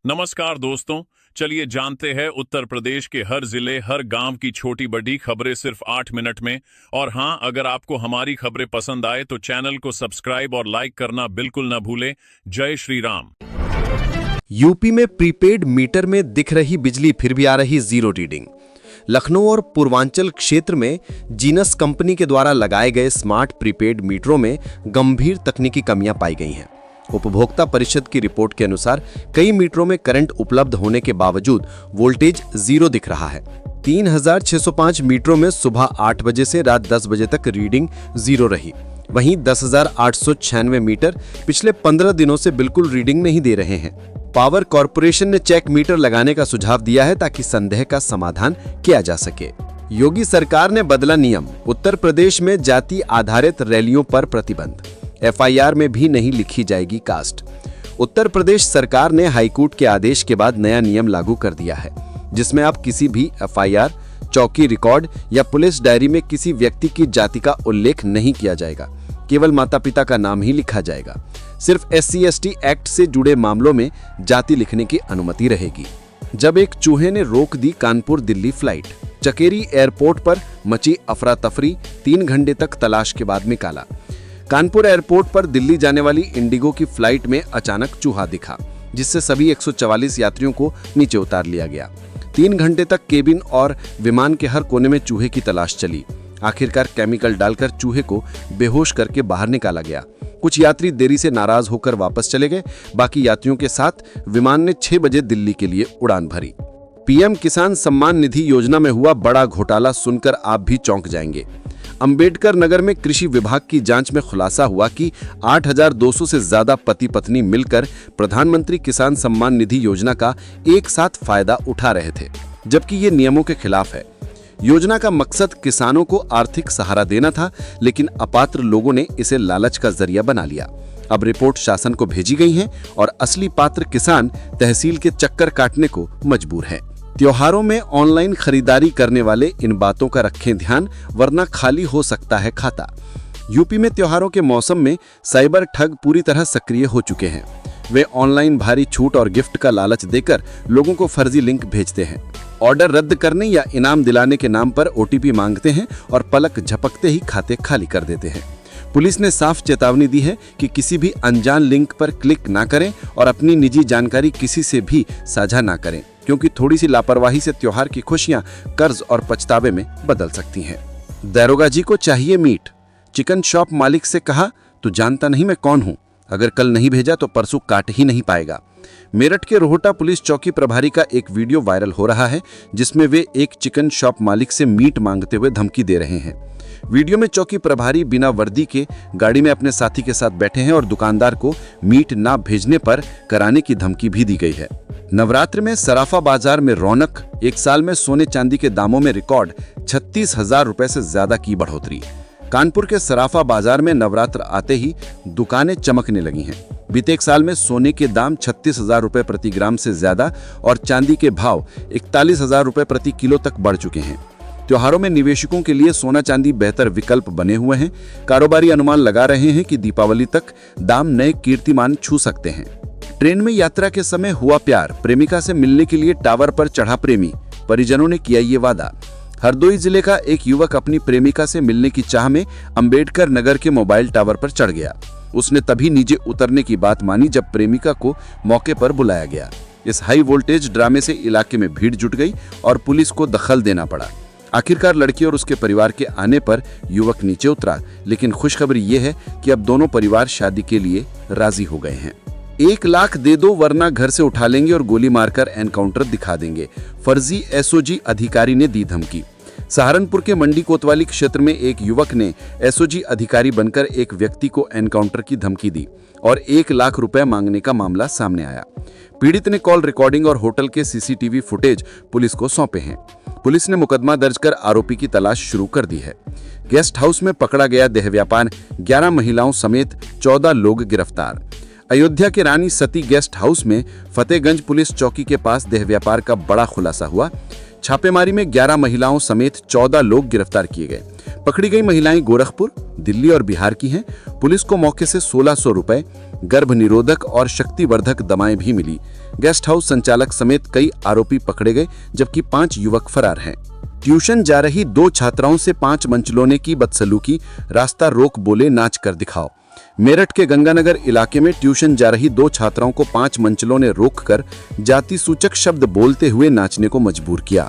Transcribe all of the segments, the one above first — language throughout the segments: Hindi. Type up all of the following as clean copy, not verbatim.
नमस्कार दोस्तों, चलिए जानते हैं उत्तर प्रदेश के हर जिले हर गांव की छोटी बड़ी खबरें सिर्फ 8 मिनट में। और हाँ, अगर आपको हमारी खबरें पसंद आए तो चैनल को सब्सक्राइब और लाइक करना बिल्कुल न भूलें। जय श्री राम। यूपी में प्रीपेड मीटर में दिख रही बिजली फिर भी आ रही जीरो रीडिंग। लखनऊ और पूर्वांचल क्षेत्र में जीनस कंपनी के द्वारा लगाए गए स्मार्ट प्रीपेड मीटरों में गंभीर तकनीकी कमियां पाई गई हैं। उपभोक्ता परिषद की रिपोर्ट के अनुसार कई मीटरों में करंट उपलब्ध होने के बावजूद वोल्टेज जीरो दिख रहा है। 3605 मीटरों में सुबह 8 बजे से रात 10 बजे तक रीडिंग जीरो रही। वहीं 10,896 मीटर पिछले 15 दिनों से बिल्कुल रीडिंग नहीं दे रहे हैं। पावर कॉर्पोरेशन ने चेक मीटर लगाने का सुझाव दिया है ताकि संदेह का समाधान किया जा सके। योगी सरकार ने बदला नियम। उत्तर प्रदेश में जाति आधारित रैलियों पर प्रतिबंध। एफआईआर में भी नहीं लिखी जाएगी कास्ट। उत्तर प्रदेश सरकार ने हाईकोर्ट के आदेश के बाद नया नियम लागू कर दिया है, जिसमें अब किसी भी एफआईआर, चौकी रिकॉर्ड या पुलिस डायरी में किसी व्यक्ति की जाति का उल्लेख नहीं किया जाएगा। केवल माता पिता का नाम ही लिखा जाएगा। सिर्फ SC/ST एक्ट से जुड़े मामलों में जाति लिखने की अनुमति रहेगी। जब एक चूहे ने रोक दी कानपुर दिल्ली फ्लाइट। चकेरी एयरपोर्ट पर मची अफरा तफरी, 3 घंटे तक तलाश के बाद निकाला। कानपुर एयरपोर्ट पर दिल्ली जाने वाली इंडिगो की फ्लाइट में अचानक चूहा दिखा, जिससे सभी 144 यात्रियों को नीचे उतार लिया गया। 3 घंटे तक केबिन और विमान के हर कोने में चूहे की तलाश चली। आखिरकार केमिकल डालकर चूहे को बेहोश करके बाहर निकाला गया। कुछ यात्री देरी से नाराज होकर वापस चले गए। बाकी यात्रियों के साथ विमान ने 6 बजे दिल्ली के लिए उड़ान भरी। पीएम किसान सम्मान निधि योजना में हुआ बड़ा घोटाला सुनकर आप भी चौंक जाएंगे। अंबेडकर नगर में कृषि विभाग की जांच में खुलासा हुआ कि 8,200 से ज्यादा पति पत्नी मिलकर प्रधानमंत्री किसान सम्मान निधि योजना का एक साथ फायदा उठा रहे थे, जबकि ये नियमों के खिलाफ है। योजना का मकसद किसानों को आर्थिक सहारा देना था, लेकिन अपात्र लोगों ने इसे लालच का जरिया बना लिया। अब रिपोर्ट शासन को भेजी गई है और असली पात्र किसान तहसील के चक्कर काटने को मजबूर है। त्योहारों में ऑनलाइन खरीदारी करने वाले इन बातों का रखें ध्यान, वरना खाली हो सकता है खाता। यूपी में त्योहारों के मौसम में साइबर ठग पूरी तरह सक्रिय हो चुके हैं। वे ऑनलाइन भारी छूट और गिफ्ट का लालच देकर लोगों को फर्जी लिंक भेजते हैं। ऑर्डर रद्द करने या इनाम दिलाने के नाम पर OTP मांगते हैं और पलक झपकते ही खाते खाली कर देते हैं। पुलिस ने साफ चेतावनी दी है कि किसी भी अनजान लिंक पर क्लिक ना करें और अपनी निजी जानकारी किसी से भी साझा ना करें, क्योंकि थोड़ी सी लापरवाही से त्योहार की खुशियां कर्ज और पछतावे में बदल सकती हैं। दरोगा जी को चाहिए मीट। चिकन शॉप मालिक से कहा, तू जानता नहीं मैं कौन हूं, अगर कल नहीं भेजा तो परसों काट ही नहीं पाएगा। मेरठ के रोहटा पुलिस चौकी प्रभारी का एक वीडियो वायरल हो रहा है, जिसमें वे एक चिकन शॉप मालिक से मीट मांगते हुए धमकी दे रहे हैं। वीडियो में चौकी प्रभारी बिना वर्दी के गाड़ी में अपने साथी के साथ बैठे हैं और दुकानदार को मीट ना भेजने पर कराने की धमकी भी दी गई है। नवरात्र में सराफा बाजार में रौनक। एक साल में सोने चांदी के दामों में रिकॉर्ड 36,000 रुपए से ज्यादा की बढ़ोतरी। कानपुर के सराफा बाजार में नवरात्र आते ही दुकानें चमकने लगी हैं। बीते एक साल में सोने के दाम 36,000 रुपए प्रति ग्राम से ज्यादा और चांदी के भाव 41,000 रुपए प्रति किलो तक बढ़ चुके हैं। त्योहारों में निवेशकों के लिए सोना चांदी बेहतर विकल्प बने हुए हैं। कारोबारी अनुमान लगा रहे हैं कि दीपावली तक दाम नए कीर्तिमान छू सकते हैं। ट्रेन में यात्रा के समय हुआ प्यार। प्रेमिका से मिलने के लिए टावर पर चढ़ा प्रेमी। परिजनों ने किया ये वादा। हरदोई जिले का एक युवक अपनी प्रेमिका से मिलने की चाह में अंबेडकर नगर के मोबाइल टावर पर चढ़ गया। उसने तभी नीचे उतरने की बात मानी जब प्रेमिका को मौके पर बुलाया गया। इस हाई वोल्टेज ड्रामे से इलाके में भीड़ जुट गई और पुलिस को दखल देना पड़ा। आखिरकार लड़की और उसके परिवार के आने पर युवक नीचे उतरा, लेकिन खुशखबरी ये है कि अब दोनों परिवार शादी के लिए राजी हो गए हैं। 1 लाख दे दो वरना घर से उठा लेंगे और गोली मारकर एनकाउंटर दिखा देंगे, फर्जी SOG अधिकारी ने दी धमकी। सहारनपुर के मंडी कोतवाली क्षेत्र में एक युवक ने SOG अधिकारी बनकर एक व्यक्ति को एनकाउंटर की धमकी दी और 1 लाख रुपए मांगने का मामला सामने आया। पीड़ित ने कॉल रिकॉर्डिंग और होटल के CCTV फुटेज पुलिस को सौंपे हैं। पुलिस ने मुकदमा दर्ज कर आरोपी की तलाश शुरू कर दी है। गेस्ट हाउस में पकड़ा गया देह व्यापार। 11 महिलाओं समेत 14 लोग गिरफ्तार। अयोध्या के रानी सती गेस्ट हाउस में फतेहगंज पुलिस चौकी के पास देह व्यापार का बड़ा खुलासा हुआ। छापेमारी में 11 महिलाओं समेत 14 लोग गिरफ्तार किए गए। पकड़ी गई महिलाएं गोरखपुर, दिल्ली और बिहार की हैं। पुलिस को मौके से 1600 रुपए, गर्भ निरोधक और शक्तिवर्धक दवाएं भी मिली। गेस्ट हाउस संचालक समेत कई आरोपी पकड़े गए, जबकि 5 युवक फरार हैं। ट्यूशन जा रही 2 छात्राओं से 5 मंचलों ने की बदसलूकी, रास्ता रोक बोले नाच कर दिखाओ। मेरठ के गंगानगर इलाके में ट्यूशन जा रही 2 छात्राओं को 5 मंचलों ने रोककर जाति सूचक शब्द बोलते हुए नाचने को मजबूर किया।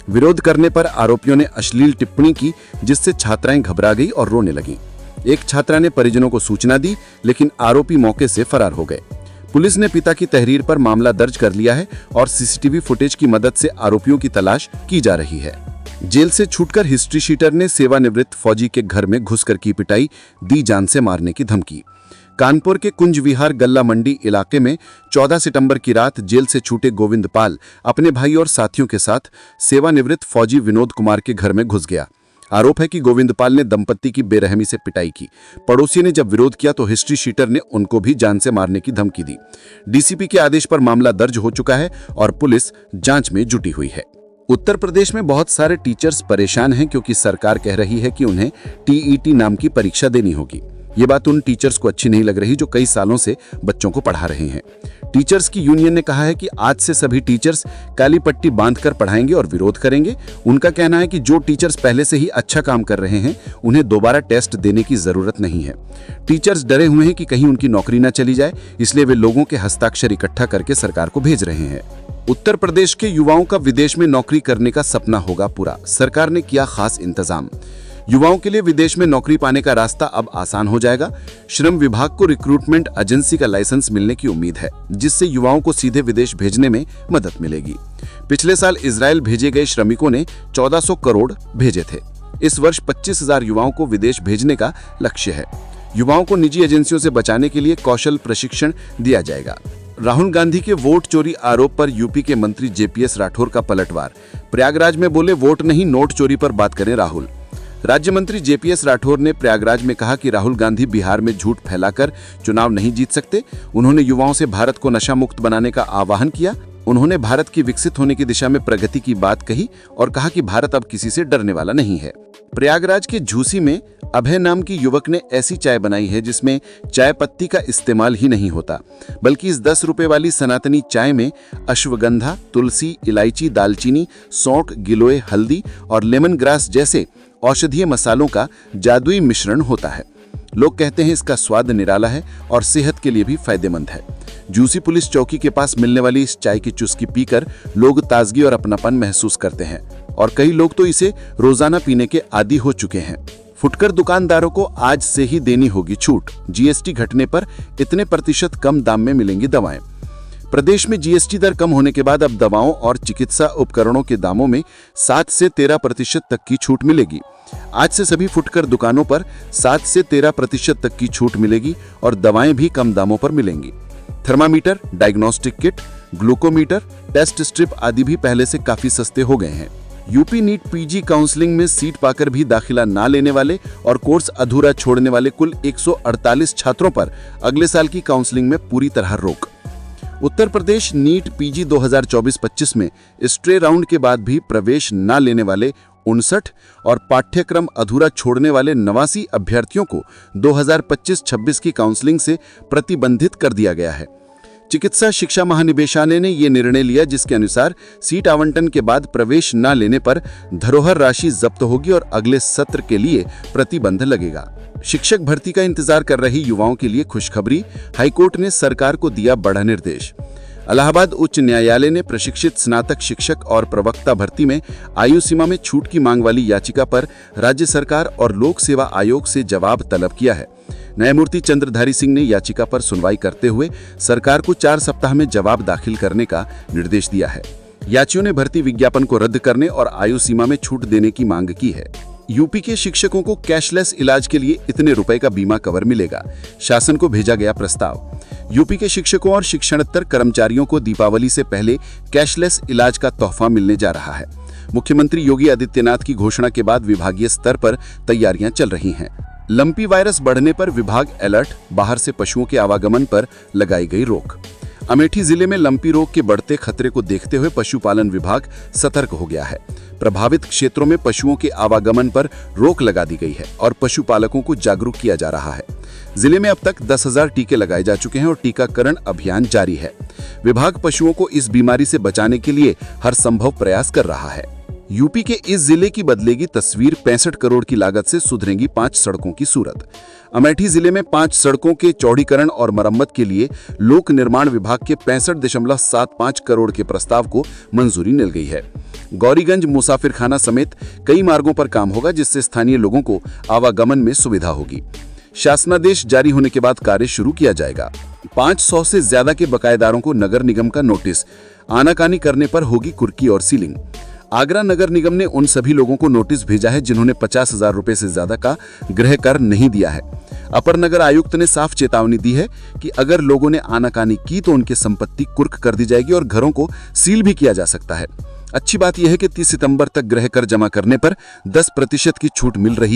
विरोध करने पर आरोपियों ने अश्लील टिप्पणी की, जिससे छात्राएं घबरा गई और रोने लगीं। एक छात्रा ने परिजनों को सूचना दी, लेकिन आरोपी मौके से फरार हो गए। पुलिस ने पिता की तहरीर पर मामला दर्ज कर लिया है और सीसीटीवी फुटेज की मदद से आरोपियों की तलाश की जा रही है। जेल से छूटकर हिस्ट्री शीटर ने सेवानिवृत्त फौजी के घर में घुसकर की पिटाई, दी जान से मारने की धमकी। कानपुर के कुंज विहार गल्ला मंडी इलाके में 14 सितंबर की रात जेल से छूटे गोविंद पाल अपने भाई और साथियों के साथ सेवानिवृत्त फौजी विनोद कुमार के घर में घुस गया। आरोप है कि गोविंद पाल ने दंपत्ति की बेरहमी से पिटाई की। पड़ोसी ने जब विरोध किया तो हिस्ट्री शीटर ने उनको भी जान से मारने की धमकी दी। डीसीपी के आदेश पर मामला दर्ज हो चुका है और पुलिस जांच में जुटी हुई है। उत्तर प्रदेश में बहुत सारे टीचर्स परेशान हैं क्योंकि सरकार कह रही है कि उन्हें टीईटी नाम की परीक्षा देनी होगी। ये बात उन टीचर्स को अच्छी नहीं लग रही जो कई सालों से बच्चों को पढ़ा रहे हैं। टीचर्स की यूनियन ने कहा है कि आज से सभी टीचर्स काली पट्टी बांधकर पढ़ाएंगे और विरोध करेंगे। उनका कहना है कि जो टीचर्स पहले से ही अच्छा काम कर रहे हैं उन्हें दोबारा टेस्ट देने की जरूरत नहीं है। टीचर्स डरे हुए हैं कि कहीं उनकी नौकरी न चली जाए, इसलिए वे लोगों के हस्ताक्षर इकट्ठा करके सरकार को भेज रहे हैं। उत्तर प्रदेश के युवाओं का विदेश में नौकरी करने का सपना होगा पूरा। सरकार ने किया खास इंतजाम। युवाओं के लिए विदेश में नौकरी पाने का रास्ता अब आसान हो जाएगा। श्रम विभाग को रिक्रूटमेंट एजेंसी का लाइसेंस मिलने की उम्मीद है, जिससे युवाओं को सीधे विदेश भेजने में मदद मिलेगी। पिछले साल इजरायल भेजे गए श्रमिकों ने 1400 करोड़ भेजे थे। इस वर्ष 25,000 युवाओं को विदेश भेजने का लक्ष्य है। युवाओं को निजी एजेंसियों से बचाने के लिए कौशल प्रशिक्षण दिया जाएगा। राहुल गांधी के वोट चोरी आरोप पर यूपी के मंत्री जेपीएस राठौर का पलटवार। प्रयागराज में बोले वोट नहीं नोट चोरी पर बात करें राहुल। राज्य मंत्री जेपीएस राठौर ने प्रयागराज में कहा कि राहुल गांधी बिहार में झूठ फैलाकर चुनाव नहीं जीत सकते। उन्होंने युवाओं से भारत को नशा मुक्त बनाने का आह्वान किया। उन्होंने भारत की विकसित होने की दिशा में प्रगति की बात कही और कहा कि भारत अब किसी से डरने वाला नहीं है। प्रयागराज के झूसी में अभय नाम की युवक ने ऐसी चाय बनाई है जिसमें चाय पत्ती का इस्तेमाल ही नहीं होता, बल्कि इस 10 रुपए वाली सनातनी चाय में अश्वगंधा, तुलसी, इलायची, दालचीनी, सौंठ, गिलोय, हल्दी और लेमन ग्रास जैसे औषधीय मसालों का जादुई मिश्रण होता है। लोग कहते हैं इसका स्वाद निराला है और सेहत के लिए भी फायदेमंद है। जूसी पुलिस चौकी के पास मिलने वाली इस चाय की चुस्की पीकर लोग ताजगी और अपनापन महसूस करते हैं और कई लोग तो इसे रोजाना पीने के आदी हो चुके हैं। फुटकर दुकानदारों को आज से ही देनी होगी छूट। जीएसटी घटने पर इतने % कम दाम में मिलेंगी दवाएं। प्रदेश में जीएसटी दर कम होने के बाद अब दवाओं और चिकित्सा उपकरणों के दामों में 7 से 13% तक की छूट मिलेगी। आज से सभी फुटकर दुकानों पर 7 से 13% तक की छूट मिलेगी और दवाएं भी कम दामों पर मिलेंगी। Thermometer, diagnostic kit, glucometer, test strip आदि भी पहले से काफी सस्ते हो गए हैं। यूपी नीट पीजी काउंसलिंग में सीट पाकर भी दाखिला ना लेने वाले और कोर्स अधूरा छोड़ने वाले कुल 148 छात्रों पर अगले साल की काउंसलिंग में पूरी तरह रोक। उत्तर प्रदेश नीट पीजी 2024-25 में स्ट्रे राउंड के बाद भी प्रवेश न लेने वाले 59 और पाठ्यक्रम अधूरा छोड़ने वाले 89 अभ्यर्थियों को 2025-26 की काउंसलिंग से प्रतिबंधित कर दिया गया है। चिकित्सा शिक्षा महानिदेशालय ने यह निर्णय लिया, जिसके अनुसार सीट आवंटन के बाद प्रवेश न लेने पर धरोहर राशि जब्त होगी और अगले सत्र के लिए प्रतिबंध लगेगा। शिक्षक भर्ती का इंतजार कर रही युवाओं के लिए खुशखबरी, हाईकोर्ट ने सरकार को दिया बड़ा निर्देश। इलाहाबाद उच्च न्यायालय ने प्रशिक्षित स्नातक शिक्षक और प्रवक्ता भर्ती में आयु सीमा में छूट की मांग वाली याचिका पर राज्य सरकार और लोक सेवा आयोग से जवाब तलब किया है। न्यायमूर्ति चंद्रधारी सिंह ने याचिका पर सुनवाई करते हुए सरकार को 4 सप्ताह में जवाब दाखिल करने का निर्देश दिया है। याचियों ने भर्ती विज्ञापन को रद्द करने और आयु सीमा में छूट देने की मांग की है। यूपी के शिक्षकों को कैशलेस इलाज के लिए इतने रुपए का बीमा कवर मिलेगा, शासन को भेजा गया प्रस्ताव। यूपी के शिक्षकों और शिक्षणेत्तर कर्मचारियों को दीपावली से पहले कैशलेस इलाज का तोहफा मिलने जा रहा है। मुख्यमंत्री योगी आदित्यनाथ की घोषणा के बाद विभागीय स्तर पर तैयारियां चल रही हैं। लंपी वायरस बढ़ने पर विभाग अलर्ट, बाहर से पशुओं के आवागमन पर लगाई गई रोक। अमेठी जिले में लंपी रोग के बढ़ते खतरे को देखते हुए पशुपालन विभाग सतर्क हो गया है। प्रभावित क्षेत्रों में पशुओं के आवागमन पर रोक लगा दी गई है और पशुपालकों को जागरूक किया जा रहा है। जिले में अब तक 10,000 टीके लगाए जा चुके हैं और टीकाकरण अभियान जारी है। विभाग पशुओं को इस बीमारी से बचाने के लिए हर संभव प्रयास कर रहा है। यूपी के इस जिले की बदलेगी तस्वीर। 65 करोड़ की लागत से सुधरेंगी 5 सड़कों की सूरत। अमेठी जिले में 5 सड़कों के चौड़ीकरण और मरम्मत के लिए लोक निर्माण विभाग के 65.75 करोड़ के प्रस्ताव को मंजूरी मिल गई है। गौरीगंज मुसाफिरखाना समेत कई मार्गों पर काम होगा, जिससे स्थानीय लोगों को आवागमन में सुविधा होगी। शासनादेश जारी होने के बाद कार्य शुरू किया जाएगा। 500 से ज्यादा के बकायेदारों को नगर निगम का नोटिस। आनाकानी करने पर होगी कुर्की और सीलिंग। आगरा नगर निगम ने उन सभी लोगों को नोटिस भेजा है जिन्होंने 50,000 रुपए से ज्यादा का गृह कर नहीं दिया है। अपर नगर आयुक्त ने साफ चेतावनी दी है कि अगर लोगों ने आनाकानी की तो उनकी संपत्ति कुर्क कर दी जाएगी और घरों को सील भी किया जा सकता है। अच्छी बात यह है कि 30 सितंबर तक गृह कर जमा करने पर 10% की छूट मिल रही है।